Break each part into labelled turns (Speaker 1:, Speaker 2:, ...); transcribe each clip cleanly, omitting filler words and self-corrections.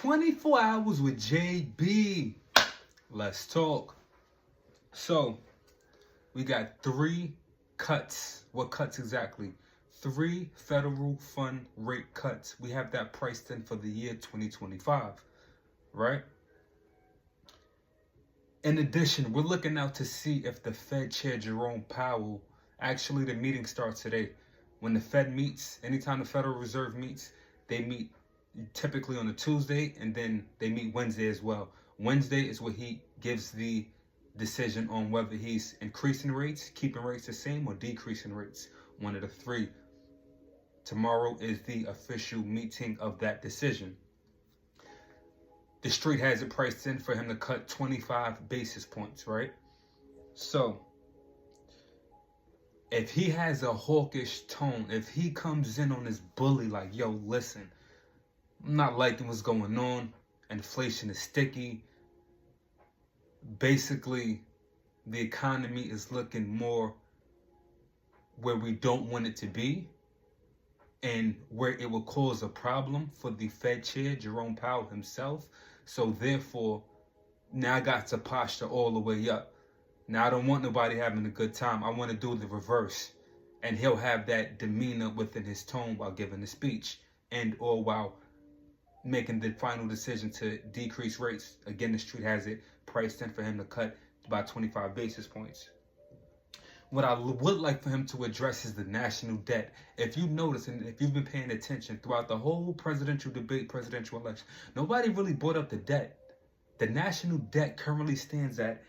Speaker 1: 24 hours with JB. Let's talk. So, we got 3 cuts. What cuts exactly? 3 federal fund rate cuts. We have that priced in for the year 2025, right? In addition, we're looking out to see if the Fed Chair Jerome Powell, actually the meeting starts today. When the Fed meets, anytime the Federal Reserve meets, they meet typically on a Tuesday, and then they meet Wednesday as well. Wednesday is where he gives the decision on whether he's increasing rates, keeping rates the same, or decreasing rates. One of the 3. Tomorrow is the official meeting of that decision. The street has it priced in for him to cut 25 basis points, right? So, if he has a hawkish tone, if he comes in on this bully like, yo, listen, I'm not liking what's going on, inflation is sticky, basically the economy is looking more where we don't want it to be, and where it will cause a problem for the Fed Chair, Jerome Powell himself. So therefore, now I got to posture all the way up. Now I don't want nobody having a good time. I want to do the reverse. And he'll have that demeanor within his tone while giving the speech, and or while making the final decision to decrease rates. Again, the street has it priced in for him to cut by 25 basis points. What I would like for him to address is the national debt. If you notice, and if you've been paying attention throughout the whole presidential debate, presidential election, nobody really brought up the debt. The national debt currently stands at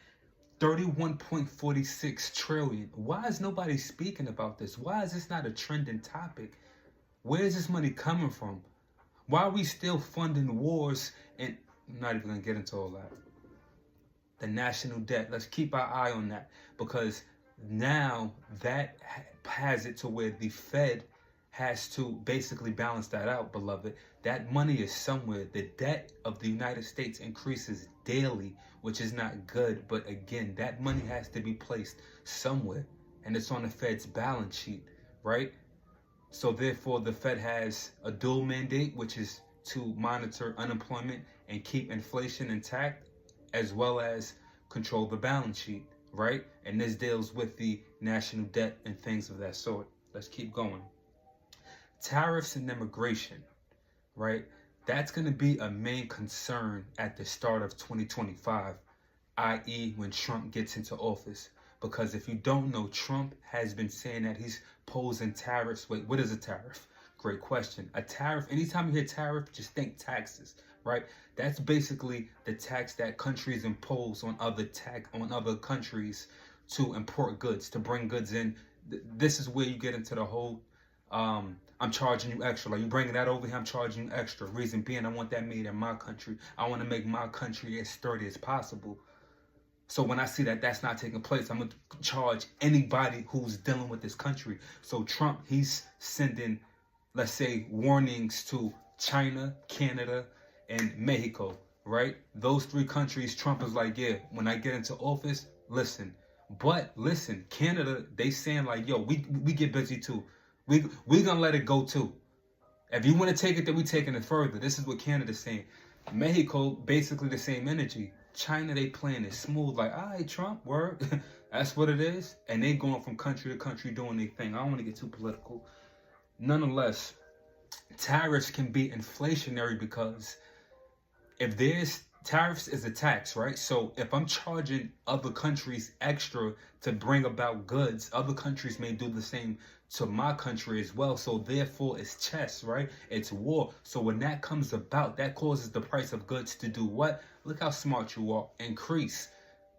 Speaker 1: 31.46 trillion. Why is nobody speaking about this? Why is this not a trending topic? Where is this money coming from? Why are we still funding wars? And I'm not even going to get into all that. The national debt, let's keep our eye on that, because now that has it to where the Fed has to basically balance that out, beloved. That money is somewhere. The debt of the United States increases daily, which is not good. But again, that money has to be placed somewhere, and it's on the Fed's balance sheet, right? So therefore, the Fed has a dual mandate, which is to monitor unemployment and keep inflation intact, as well as control the balance sheet, right? And this deals with the national debt and things of that sort. Let's keep going. Tariffs and immigration, right? That's going to be a main concern at the start of 2025, i.e. when Trump gets into office. Because if you don't know, Trump has been saying that he's posing tariffs. Wait, what is a tariff? Great question. A tariff, anytime you hear tariff, just think taxes, right? That's basically the tax that countries impose on other countries to import goods, to bring goods in. This is where you get into the whole, I'm charging you extra. Like, you bringing that over here, I'm charging you extra. Reason being, I want that made in my country. I want to make my country as sturdy as possible. So when I see that that's not taking place, I'm going to charge anybody who's dealing with this country. So Trump, he's sending, let's say, warnings to China, Canada, and Mexico, right? Those 3 countries, Trump is like, yeah, when I get into office, listen. But listen, Canada, they saying like, yo, we get busy too. We gonna let it go too. If you want to take it, then we taking it further. This is what Canada's saying. Mexico, basically the same energy. China, they playing it smooth, like, all right, Trump, word. That's what it is. And they going from country to country doing their thing. I don't want to get too political. Nonetheless, tariffs can be inflationary because if there's tariffs is a tax, right? So if I'm charging other countries extra to bring about goods, other countries may do the same to my country as well. So therefore it's chess, right? It's war. So when that comes about, that causes the price of goods to do what? Look how smart you are. Increase.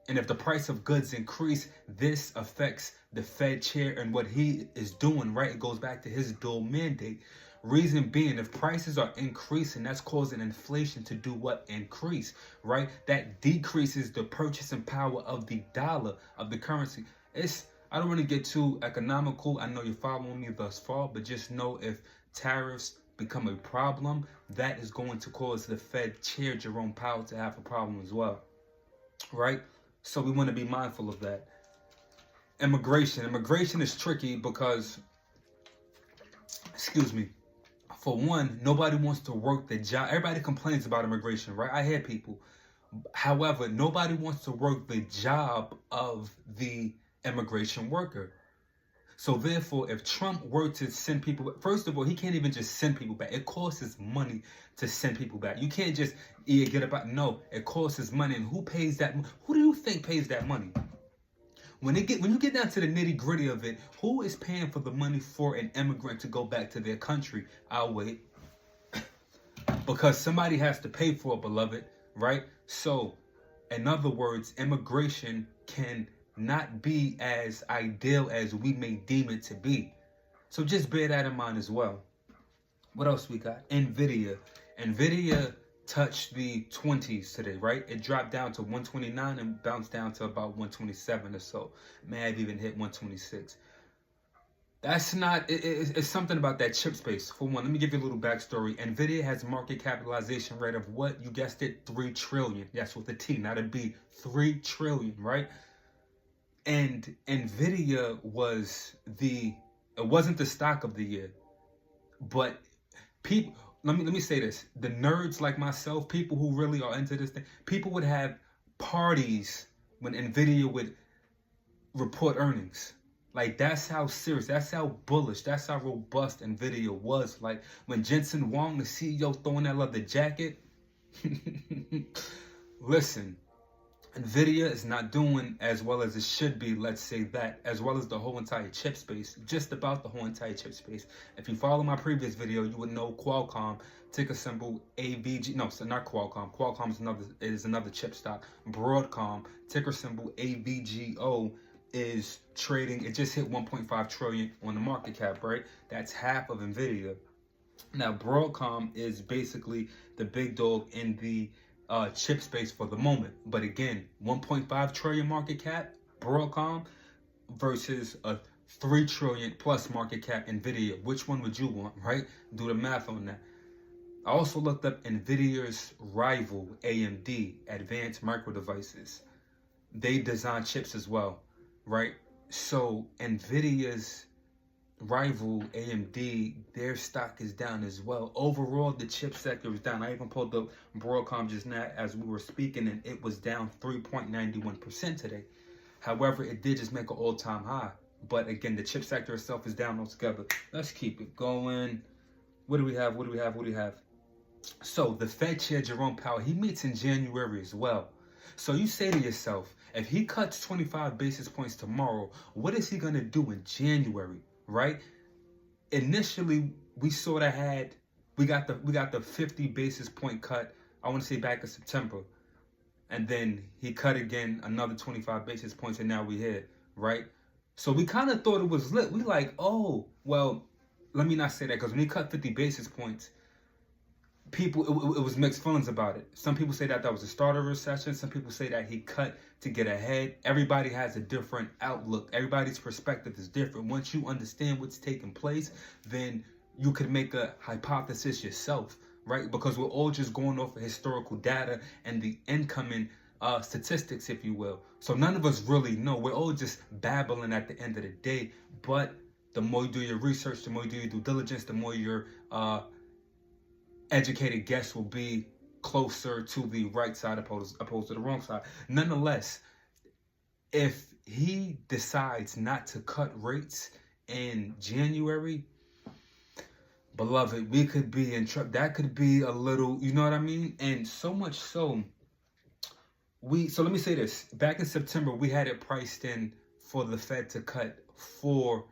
Speaker 1: And if the price of goods increase, this affects the Fed chair and what he is doing, right? It goes back to his dual mandate. Reason being, if prices are increasing, that's causing inflation to do what? Increase, right? That decreases the purchasing power of the dollar, of the currency. I don't want to get too economical. I know you're following me thus far, but just know if tariffs become a problem, that is going to cause the Fed chair, Jerome Powell, to have a problem as well, right? So we want to be mindful of that. Immigration is tricky because, For one, nobody wants to work the job. Everybody complains about immigration, right? I hear people. However, nobody wants to work the job of the immigration worker. So therefore, if Trump were to send people, first of all, he can't even just send people back. It costs money to send people back. You can't just get about. No, it costs money. And who pays that? Who do you think pays that money? When you get down to the nitty gritty of it, who is paying for the money for an immigrant to go back to their country? I'll wait. Because somebody has to pay for it, beloved, right? So, in other words, immigration can not be as ideal as we may deem it to be. So just bear that in mind as well. What else we got? Nvidia touched the 20s today, right? It dropped down to 129 and bounced down to about 127 or so. May have even hit 126. That's not, it's something about that chip space. For one, let me give you a little backstory. Nvidia has a market capitalization rate of what? You guessed it, 3 trillion. Yes, with a T, not a B. 3 trillion, right? And Nvidia it wasn't the stock of the year, but people, let me say this. The nerds like myself, people who really are into this thing, people would have parties when Nvidia would report earnings. Like, that's how serious, that's how bullish, that's how robust Nvidia was. Like, when Jensen Huang, the CEO, throwing that leather jacket, listen, Nvidia is not doing as well as it should be, let's say that, as well as the whole entire chip space, just about the whole entire chip space. If you follow my previous video, you would know Qualcomm, ticker symbol AVG, no, so not Qualcomm. Qualcomm is another chip stock. Broadcom, ticker symbol AVGO, is trading, it just hit 1.5 trillion on the market cap, right? That's half of Nvidia. Now, Broadcom is basically the big dog in the chip space for the moment. But again, 1.5 trillion market cap, Broadcom, versus a 3 trillion plus market cap Nvidia. Which one would you want, right? Do the math on that. I also looked up Nvidia's rival, AMD, Advanced Micro Devices. They design chips as well, right? So Nvidia's rival, AMD, their stock is down as well. Overall, the chip sector is down. I even pulled up Broadcom just now as we were speaking, and it was down 3.91% today. However, it did just make an all-time high. But again, the chip sector itself is down altogether. Let's keep it going. What do we have? So the Fed Chair Jerome Powell, he meets in January as well. So you say to yourself, if he cuts 25 basis points tomorrow, what is he going to do in January? Right? Initially, we sort of we got the 50 basis point cut, I want to say back in September. And then he cut again another 25 basis points, and now we're here, right? So we kind of thought it was lit. We like, oh, well, let me not say that, because when he cut 50 basis points, people, it was mixed feelings about it. Some people say that was the start of a recession. Some people say that he cut to get ahead. Everybody has a different outlook. Everybody's perspective is different. Once you understand what's taking place, then you could make a hypothesis yourself, right? Because we're all just going off of historical data and the incoming statistics, if you will. So none of us really know. We're all just babbling at the end of the day. But the more you do your research, the more you do your due diligence, the more your educated guess will be closer to the right side opposed to the wrong side. Nonetheless, if he decides not to cut rates in January, beloved, we could be in trouble. That could be a little, you know what I mean? And so much so, so let me say this. Back in September, we had it priced in for the Fed to cut 4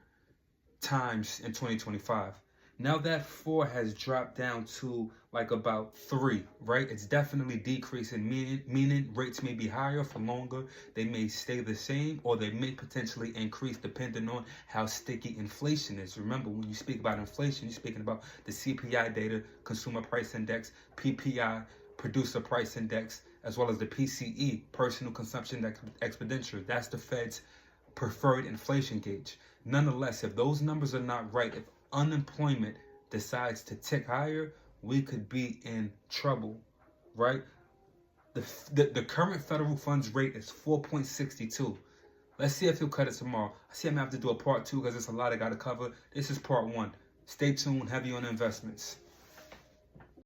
Speaker 1: times in 2025. Now that 4 has dropped down to like about 3, right? It's definitely decreasing, meaning rates may be higher for longer, they may stay the same, or they may potentially increase depending on how sticky inflation is. Remember, when you speak about inflation, you're speaking about the CPI data, Consumer Price Index, PPI, Producer Price Index, as well as the PCE, Personal Consumption Expenditure. That's the Fed's preferred inflation gauge. Nonetheless, if those numbers are not right, if unemployment decides to tick higher, we could be in trouble, right? The current federal funds rate is 4.62. Let's see if he'll cut it tomorrow. I see I'm gonna have to do a part 2 because there's a lot I gotta cover. This is part 1. Stay tuned, heavy on investments.